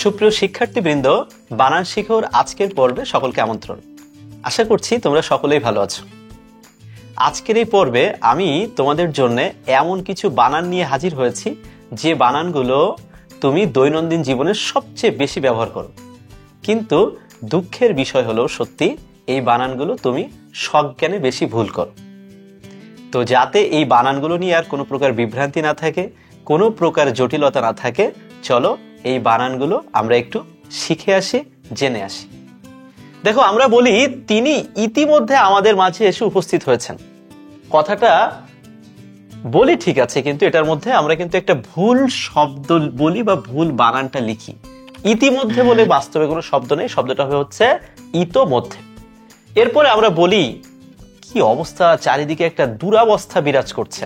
সুপ্রিয় শিক্ষার্থীবৃন্দ, বানান শিখোর আজকের পর্বে সকলকে আমন্ত্রণ। আশা করছি তোমরা সকলেই ভালো আছো। আজকের এই পর্বে আমি তোমাদের জন্য এমন কিছু বানান নিয়ে হাজির হয়েছি যে বানানগুলো তুমি দৈনন্দিন জীবনে সবচেয়ে বেশি ব্যবহার করো, কিন্তু দুঃখের বিষয় হলো সত্যি এই বানানগুলো তুমি সজ্ঞানে বেশি ভুল করো। তো যাতে এই বানানগুলো নিয়ে আর কোনো প্রকার বিভ্রান্তি না থাকে, কোনো প্রকার জটিলতা না থাকে, চলো এই বানানগুলো আমরা একটু শিখে আসি, জেনে আসি। দেখো, আমরা বলি তিনি ইতিমধ্যে আমাদের মাঝে এসে উপস্থিত হয়েছেন। কথাটা বলি ঠিক আছে, কিন্তু এটার মধ্যে আমরা কিন্তু একটা ভুল শব্দ বলি বা ভুল বানানটা লিখি। ইতিমধ্যে বলে বাস্তবে কোনো শব্দ নেই, শব্দটা হচ্ছে ইতোমধ্যে। এরপরে আমরা বলি কি অবস্থা, চারিদিকে একটা দুরাবস্থা বিরাজ করছে।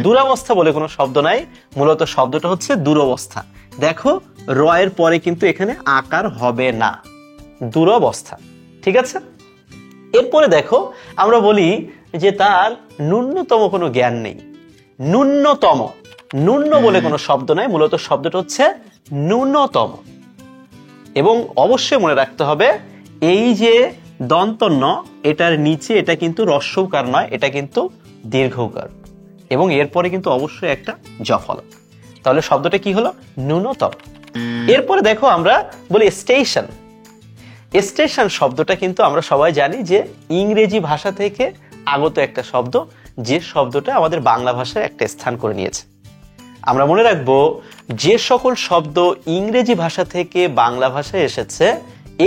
দুরাবস্থা বলে কোনো শব্দ নাই, মূলত শব্দটা হচ্ছে দুরবস্থা। দেখো, র এর পরে কিন্তু এখানে আকার হবে না, দুরবস্থা। ঠিক আছে। এরপরে দেখো, আমরা বলি যে তার ন্যূনতম কোনো জ্ঞান নেই। ন্যূনতম, ন্যূন বলে কোনো শব্দ নাই, মূলত শব্দটা হচ্ছে ন্যূনতম। এবং অবশ্যই মনে রাখতে হবে এই যে দন্তন্য, এটার নিচে এটা কিন্তু হ্রস্বকার নয়, এটা কিন্তু দীর্ঘকার, এবং এরপরে কিন্তু অবশ্যই একটা জফল। তাহলে শব্দটা কি হলো? ন্যূনতম। এরপরে দেখো, আমরা বলি স্টেশন। স্টেশন শব্দটা কিন্তু আমরা সবাই জানি যে ইংরেজি ভাষা থেকে আগত একটা শব্দ, যে শব্দটা আমাদের বাংলা ভাষায় একটা স্থান করে নিয়েছে। আমরা মনে রাখবো যে সকল শব্দ ইংরেজি ভাষা থেকে বাংলা ভাষায় এসেছে,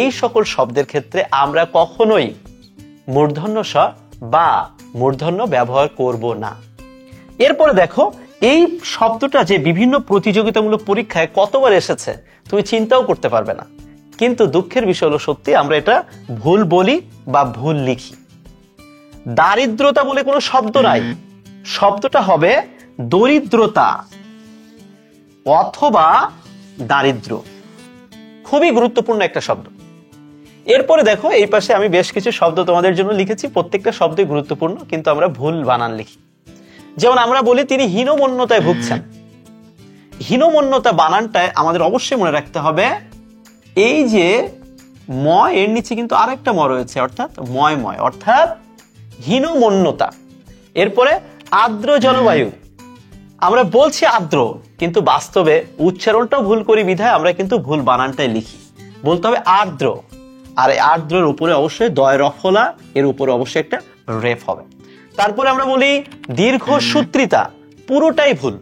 এই সকল শব্দের ক্ষেত্রে আমরা কখনোই মূর্ধন্য স বা মূর্ধন্য ব্যবহার করব না। এরপরে দেখো, এই শব্দটা যে বিভিন্ন প্রতিযোগিতামূলক পরীক্ষায় কতবার এসেছে তুমি চিন্তাও করতে পারবে না, কিন্তু দুঃখের বিষয় হলো সত্যি আমরা এটা ভুল বলি বা ভুল লিখি। দারিদ্রতা বলে কোনো শব্দ নাই, শব্দটা হবে দরিদ্রতা অথবা দারিদ্র। খুবই গুরুত্বপূর্ণ একটা শব্দ। এরপরে দেখো, এই পাশে আমি বেশ কিছু শব্দ তোমাদের জন্য লিখেছি, প্রত্যেকটা শব্দই গুরুত্বপূর্ণ, কিন্তু আমরা ভুল বানান লিখি। যেমন আমরা বলি তিনি হীনমন্যতায় ভুগছেন। হীনমন্যতা বানানটায় আমাদের অবশ্যই মনে রাখতে হবে এই যে ম এর নিচে কিন্তু আরেকটা ম রয়েছে, অর্থাৎ ময় ময়, অর্থাৎ হীনমন্যতা। এরপরে আর্দ্র জলবায়ু, আমরা বলছি আর্দ্র, কিন্তু বাস্তবে উচ্চারণটাও ভুল করি বিধায় আমরা কিন্তু ভুল বানানটাই লিখি। বলতে হবে আর্দ্র, আর আর্দ্রের উপরে অবশ্যই দয় রফলা, এর উপরে অবশ্যই একটা রেফ হবে। তারপরে আমরা বলি দীর্ঘসূত্রিতা, পুরোটাই ভুল।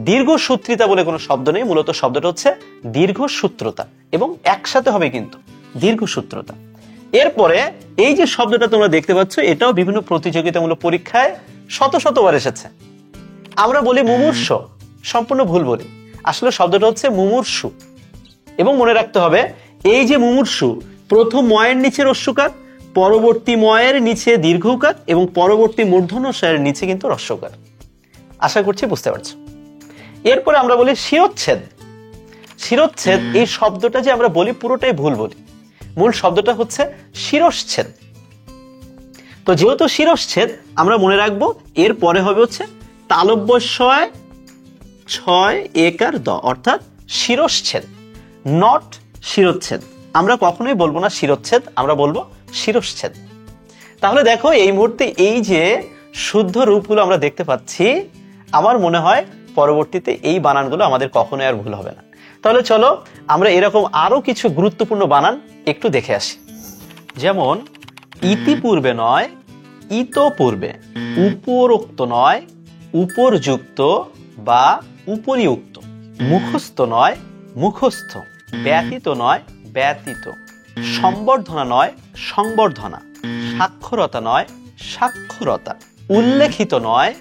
দীর্ঘসূত্রিতা বলে কোনো শব্দ নেই, মূলত শব্দটা হচ্ছে দীর্ঘসূত্রতা, এবং একসাথে হবে কিন্তু দীর্ঘসূত্রতা। এরপরে এই যে শব্দটা তোমরা দেখতে পাচ্ছ, এটাও বিভিন্ন প্রতিযোগিতামূলক পরীক্ষায় শত শতবার এসেছে। আমরা বলি মুমূর্ষ, সম্পূর্ণ ভুল বলি, আসলে শব্দটা হচ্ছে মুমূর্ষু। এবং মনে রাখতে হবে এই যে মুমূর্ষু, প্রথম ময়ের নিচে হ্রস্বকার, পরবর্তী ময়ের নিচে দীর্ঘকার, এবং পরবর্তী মূর্ধন্য ষের নিচে কিন্তু হ্রস্বকার। আশা করছি বুঝতে পারছো। এরপরে আমরা বলি শিরচ্ছেদ। শিরচ্ছেদ এই শব্দটা যে আমরা বলি পুরোটাই ভুল বলি, মূল শব্দটা হচ্ছে শিরশ্ছেদ। তো যেহেতু শিরশ্ছেদ, আমরা মনে রাখবো এর পরে হবে হচ্ছে তালব্য ছয় একার দ, অর্থাৎ শিরশ্ছেদ, নট শিরচ্ছেদ। আমরা কখনোই বলবো না শিরচ্ছেদ, আমরা বলবো শিরশ্ছেদ। তাহলে দেখো, এই মুহূর্তে এই যে শুদ্ধ রূপগুলো আমরা দেখতে পাচ্ছি, আমার মনে হয় পরবর্তীতে এই বানানগুলো আমাদের কখনোই আর ভুল হবে না। তাহলে চলো আমরা এরকম আরো কিছু গুরুত্বপূর্ণ বানান একটু দেখে আসি। যেমন ইতিপূর্বে নয়, ইতপূর্বে, উপরোক্ত নয়, উপরযুক্ত বা উপরিউক্ত, মুখস্থ নয়, মুখস্থ, ব্যতীত নয়, ব্যতীত, সম্বর্ধনা নয়, সংবর্ধনা, সাক্ষরতা নয়, সাক্ষরতা, উল্লেখিত নয়,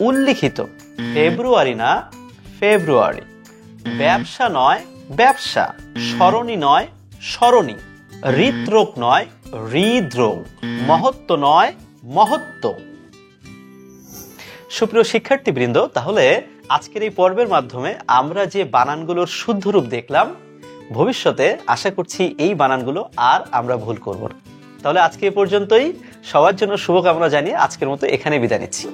উল্লিখিত, ফেব্রুয়ারি না, ফেব্রুয়ারি, ব্যবসা নয়, ব্যবসা, সরণি নয়, সরণি, হৃদরোগ নয়, হৃদরোগ, মহত্ব নয়, মহত্ব। সুপ্রিয় শিক্ষার্থীবৃন্দ, তাহলে আজকের এই পর্বের মাধ্যমে আমরা যে বানানগুলোর শুদ্ধ রূপ দেখলাম, ভবিষ্যতে আশা করছি এই বানানগুলো আর আমরা ভুল করব না। তাহলে আজকে এ পর্যন্তই, সবার জন্য শুভকামনা জানিয়ে আজকের মতো এখানে বিদায় নিচ্ছি।